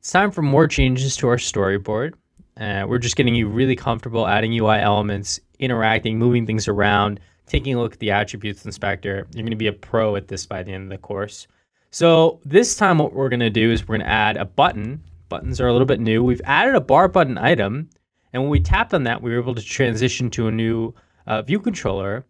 It's time for more changes to our storyboard. We're just getting you really comfortable adding UI elements, interacting, moving things around, taking a look at the attributes inspector. You're going to be a pro at this by the end of the course. So this time what we're going to do is we're going to add a button. Buttons are a little bit new. We've added a bar button item, and when we tapped on that, we were able to transition to a new view controller.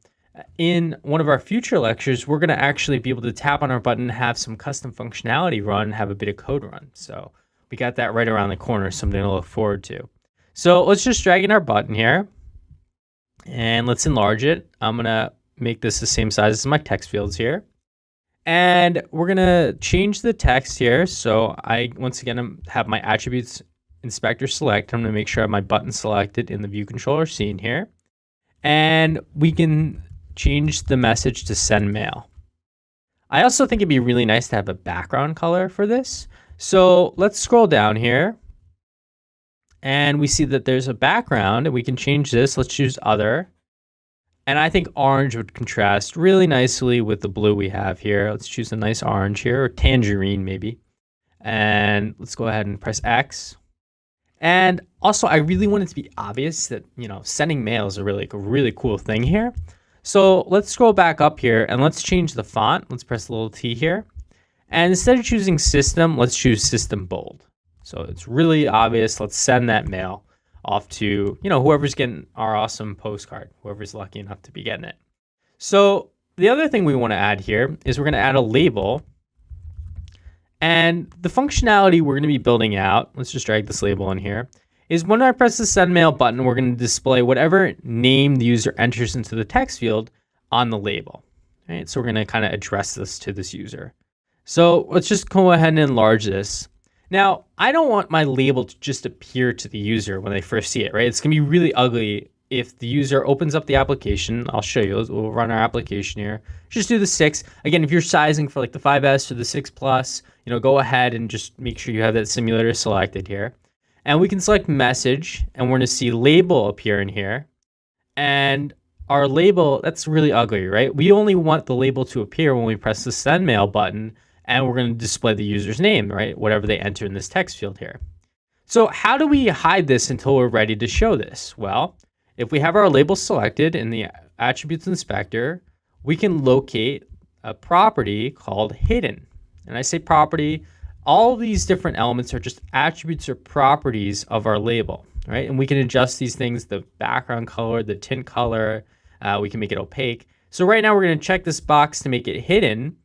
In one of our future lectures, we're going to actually be able to tap on our button, have some custom functionality run, have a bit of code run. So we got that right around the corner, something to look forward to. So let's just drag in our button here, and let's enlarge it. I'm going to make this the same size as my text fields here. And we're going to change the text here. So I, once again, have my attributes inspector select. I'm going to make sure I have my button selected in the view controller scene here. And we can change the message to send mail. I also think it'd be really nice to have a background color for this. So let's scroll down here. And we see that there's a background, and we can change this. Let's choose other. And I think orange would contrast really nicely with the blue we have here. Let's choose a nice orange here, or tangerine maybe. And let's go ahead and press X. And also, I really want it to be obvious that, sending mail is a really cool thing here. So let's scroll back up here and let's change the font. Let's press the little T here. And instead of choosing system, let's choose system bold. So it's really obvious. Let's send that mail off to, whoever's getting our awesome postcard, whoever's lucky enough to be getting it. So the other thing we want to add here is we're going to add a label. And the functionality we're going to be building out, let's just drag this label in here, is when I press the send mail button, we're going to display whatever name the user enters into the text field on the label. Right? So we're going to kind of address this to this user. So let's just go ahead and enlarge this. Now, I don't want my label to just appear to the user when they first see it, right? It's going to be really ugly if the user opens up the application. I'll show you. We'll run our application here. Just do the 6. Again, if you're sizing for like the 5S or the 6 Plus, go ahead and just make sure you have that simulator selected here. And we can select message, and we're going to see label appear in here. And our label, that's really ugly, right? We only want the label to appear when we press the send mail button, and we're going to display the user's name, right? Whatever they enter in this text field here. So how do we hide this until we're ready to show this? Well, if we have our label selected in the attributes inspector, we can locate a property called hidden. And I say property, all of these different elements are just attributes or properties of our label, right? And we can adjust these things, the background color, the tint color, we can make it opaque. So right now we're going to check this box to make it hidden.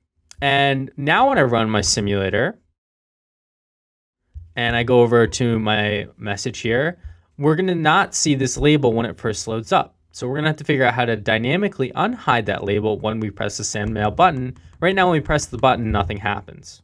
And now when I run my simulator and I go over to my message here, we're going to not see this label when it first loads up. So we're going to have to figure out how to dynamically unhide that label when we press the send mail button. Right now when we press the button, nothing happens.